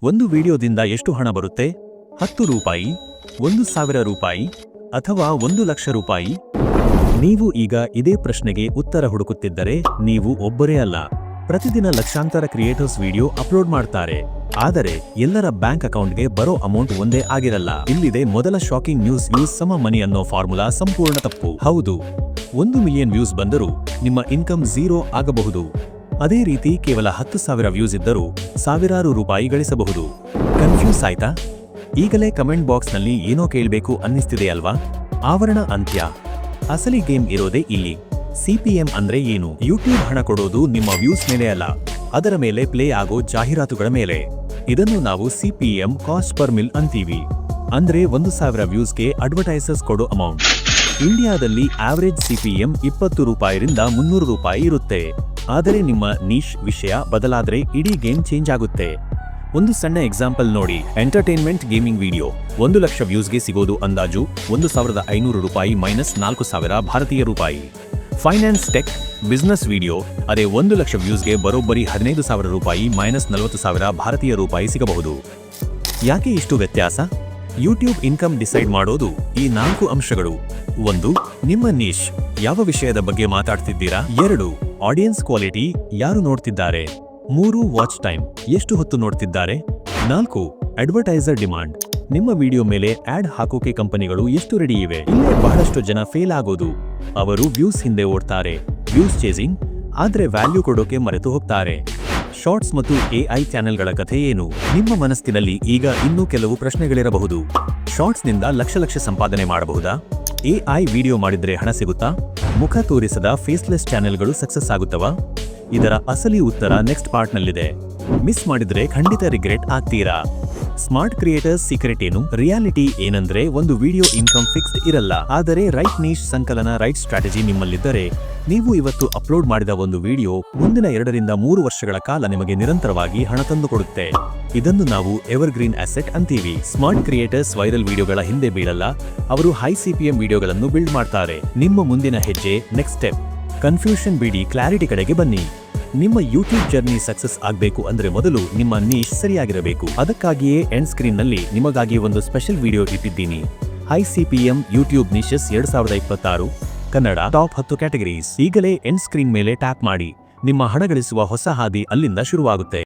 ಒಂದು ವಿಡಿಯೋದಿಂದ ಎಷ್ಟು ಹಣ ಬರುತ್ತೆ? 10 ರೂಪಾಯಿ, 1,000 ರೂಪಾಯಿ ಅಥವಾ 1 ಲಕ್ಷ ರೂಪಾಯಿ? ನೀವು ಈಗ ಇದೇ ಪ್ರಶ್ನೆಗೆ ಉತ್ತರ ಹುಡುಕುತ್ತಿದ್ದರೆ ನೀವು ಒಬ್ಬರೇ ಅಲ್ಲ. ಪ್ರತಿದಿನ ಲಕ್ಷಾಂತರ ಕ್ರಿಯೇಟರ್ಸ್ ವಿಡಿಯೋ ಅಪ್ಲೋಡ್ ಮಾಡ್ತಾರೆ. ಆದರೆ ಎಲ್ಲರ ಬ್ಯಾಂಕ್ ಅಕೌಂಟ್ಗೆ ಬರೋ ಅಮೌಂಟ್ ಒಂದೇ ಆಗಿರಲ್ಲ. ಇಲ್ಲಿದೆ ಮೊದಲ ಶಾಕಿಂಗ್ ನ್ಯೂಸ್. ವ್ಯೂಸ್ ಸಮ ಮನಿ ಅನ್ನೋ ಫಾರ್ಮುಲಾ ಸಂಪೂರ್ಣ ತಪ್ಪು. ಹೌದು, 1 ಮಿಲಿಯನ್ ವ್ಯೂಸ್ ಬಂದರೂ ನಿಮ್ಮ ಇನ್ಕಮ್ 0 ಆಗಬಹುದು. ಅದೇ ರೀತಿ ಕೇವಲ 10,000 ವ್ಯೂಸ್ ಇದ್ದರೂ ಸಾವಿರಾರು ರೂಪಾಯಿ ಗಳಿಸಬಹುದು. ಕನ್ಫ್ಯೂಸ್ ಆಯ್ತಾ? ಈಗಲೇ ಕಮೆಂಟ್ ಬಾಕ್ಸ್ನಲ್ಲಿ ಏನೋ ಕೇಳಬೇಕು ಅನ್ನಿಸ್ತಿದೆ ಅಲ್ವಾ? ಆವರಣ ಅಂತ್ಯ. ಅಸಲಿ ಗೇಮ್ ಇರೋದೇ ಇಲ್ಲಿ. CPM ಅಂದ್ರೆ ಏನು? ಯೂಟ್ಯೂಬ್ ಹಣ ಕೊಡೋದು ನಿಮ್ಮ ವ್ಯೂಸ್ ಮೇಲೆ ಅಲ್ಲ, ಅದರ ಮೇಲೆ ಪ್ಲೇ ಆಗೋ ಜಾಹೀರಾತುಗಳ ಮೇಲೆ. ಇದನ್ನು ನಾವು CPM, ಕಾಸ್ಟ್ ಪರ್ ಮಿಲ್ ಅಂತೀವಿ. ಅಂದ್ರೆ 1,000 ವ್ಯೂಸ್ಗೆ ಅಡ್ವರ್ಟೈಸರ್ಸ್ ಕೊಡೋ ಅಮೌಂಟ್. ಇಂಡಿಯಾದಲ್ಲಿ ಆವರೇಜ್ CPM 20 ರೂಪಾಯಿರಿಂದ 300 ರೂಪಾಯಿ ಇರುತ್ತೆ. ಆದರೆ ನಿಮ್ಮ ನೀಶ್ ವಿಷಯ ಬದಲಾದ್ರೆ ಇಡೀ ಗೇಮ್ ಚೇಂಜ್ ಆಗುತ್ತೆ. ಒಂದು ಸಣ್ಣ ಎಕ್ಸಾಂಪಲ್ ನೋಡಿ. ಎಂಟರ್ಟೈನ್ಮೆಂಟ್ ಗೇಮಿಂಗ್ ವಿಡಿಯೋ 1 ಲಕ್ಷ ವ್ಯೂಸ್ಗೆ ಸಿಗೋದು ಅಂದಾಜು 1,500 ರೂಪಾಯಿ ಮೈನಸ್ 4,000 ಭಾರತೀಯ ರೂಪಾಯಿ. ಫೈನಾನ್ಸ್, ಟೆಕ್, ಬಿಸ್ನೆಸ್ ವಿಡಿಯೋ ಅದೇ 1 ಲಕ್ಷ ವ್ಯೂಸ್ಗೆ ಬರೋಬ್ಬರಿ 15,000 ರೂಪಾಯಿ ಮೈನಸ್ 40,000 ಭಾರತೀಯ ರೂಪಾಯಿ ಸಿಗಬಹುದು. ಯಾಕೆ ಇಷ್ಟು ವ್ಯತ್ಯಾಸ? ಯೂಟ್ಯೂಬ್ ಇನ್ಕಮ್ ಡಿಸೈಡ್ ಮಾಡೋದು ಈ 4 ಅಂಶಗಳು. 1. ನಿಮ್ಮ ನೀಶ್, ಯಾವ ವಿಷಯದ ಬಗ್ಗೆ ಮಾತಾಡ್ತಿದ್ದೀರಾ? 2. ಆಡಿಯನ್ಸ್ ಕ್ವಾಲಿಟಿ, ಯಾರು ನೋಡ್ತಿದ್ದಾರೆ? 3. ವಾಚ್ ಟೈಮ್, ಎಷ್ಟು ಹೊತ್ತು ನೋಡ್ತಿದ್ದಾರೆ? 4. ಅಡ್ವರ್ಟೈಸರ್ ಡಿಮಾಂಡ್, ನಿಮ್ಮ ವಿಡಿಯೋ ಮೇಲೆ ಆಡ್ ಹಾಕೋಕೆ ಕಂಪನಿಗಳು ಎಷ್ಟು ರೆಡಿ ಇವೆ? ಇಲ್ಲೇ ಬಹಳಷ್ಟು ಜನ ಫೇಲ್ ಆಗೋದು. ಅವರು ವ್ಯೂಸ್ ಹಿಂದೆ ಓಡ್ತಾರೆ, ವ್ಯೂಸ್ ಚೇಸಿಂಗ್, ಆದ್ರೆ ವ್ಯಾಲ್ಯೂ ಕೊಡೋಕೆ ಮರೆತು ಹೋಗ್ತಾರೆ. ಶಾರ್ಟ್ಸ್ ಮತ್ತು AI ಚಾನೆಲ್ಗಳ ಕಥೆ ಏನು? ನಿಮ್ಮ ಮನಸ್ಸಿನಲ್ಲಿ ಈಗ ಇನ್ನೂ ಕೆಲವು ಪ್ರಶ್ನೆಗಳಿರಬಹುದು. ಶಾರ್ಟ್ಸ್ನಿಂದ ಲಕ್ಷ ಸಂಪಾದನೆ ಮಾಡಬಹುದಾ? AI ವಿಡಿಯೋ ಮಾಡಿದ್ರೆ ಹಣ ಸಿಗುತ್ತಾ? ಮುಖ ತೋರಿಸದ ಫೇಸ್ಲೆಸ್ ಚಾನೆಲ್ಗಳು ಸಕ್ಸಸ್ ಆಗುತ್ತವಾ? ಇದರ ಅಸಲಿ ಉತ್ತರ ನೆಕ್ಸ್ಟ್ ಪಾರ್ಟ್ನಲ್ಲಿದೆ. ಮಿಸ್ ಮಾಡಿದ್ರೆ ಖಂಡಿತ ರಿಗ್ರೆಟ್ ಆಗ್ತೀರಾ. ಸ್ಮಾರ್ಟ್ ಕ್ರಿಯೇಟರ್ಸ್ ಸೀಕ್ರೆಟ್ ಏನು? ರಿಯಾಲಿಟಿ ಏನಂದ್ರೆ ಒಂದು ವಿಡಿಯೋ ಇನ್ಕಮ್ ಫಿಕ್ಸ್ಡ್ ಇರಲ್ಲ. ಆದರೆ ರೈಟ್ ನೀಶ್ ಸಂಕಲನ, ರೈಟ್ ಸ್ಟ್ರಾಟಜಿ ನಿಮ್ಮಲ್ಲಿದ್ದರೆ ನೀವು ಇವತ್ತು ಅಪ್ಲೋಡ್ ಮಾಡಿದ ಒಂದು ವಿಡಿಯೋ ಮುಂದಿನ 2 ರಿಂದ 3 ವರ್ಷಗಳ ಕಾಲ ನಿಮಗೆ ನಿರಂತರವಾಗಿ ಹಣ ತಂದುಕೊಡುತ್ತೆ. ಇದನ್ನು ನಾವು ಎವರ್ಗ್ರೀನ್ ಅಸೆಟ್ ಅಂತೀವಿ. ಸ್ಮಾರ್ಟ್ ಕ್ರಿಯೇಟರ್ಸ್ ವೈರಲ್ ವಿಡಿಯೋಗಳ ಹಿಂದೆ ಬೀಳಲ್ಲ, ಅವರು ಹೈ CPM ವಿಡಿಯೋಗಳನ್ನು ಬಿಲ್ಡ್ ಮಾಡ್ತಾರೆ. ನಿಮ್ಮ ಮುಂದಿನ ಹೆಜ್ಜೆ, ನೆಕ್ಸ್ಟ್ ಸ್ಟೆಪ್. ಕನ್ಫ್ಯೂಷನ್ ಬಿಡಿ, ಕ್ಲಾರಿಟಿ ಕಡೆಗೆ ಬನ್ನಿ. ನಿಮ್ಮ ಯೂಟ್ಯೂಬ್ ಜರ್ನಿ ಸಕ್ಸಸ್ ಆಗಬೇಕು ಅಂದ್ರೆ ಮೊದಲು ನಿಮ್ಮ ನೀಶ್ ಸರಿಯಾಗಿರಬೇಕು. ಅದಕ್ಕಾಗಿಯೇ ಎಂಡ್ ಸ್ಕ್ರೀನ್ ನಲ್ಲಿ ನಿಮಗಾಗಿ ಒಂದು ಸ್ಪೆಷಲ್ ವಿಡಿಯೋ ಇಟ್ಟಿದ್ದೀನಿ. High CPM YouTube niches 2026 Kannada top 10 categories. ಈಗಲೇ ಎಂಡ್ ಸ್ಕ್ರೀನ್ ಮೇಲೆ ಟ್ಯಾಪ್ ಮಾಡಿ. ನಿಮ್ಮ ಹಣ ಗಳಿಸುವ ಹೊಸ ಹಾದಿ ಅಲ್ಲಿಂದ ಶುರುವಾಗುತ್ತೆ.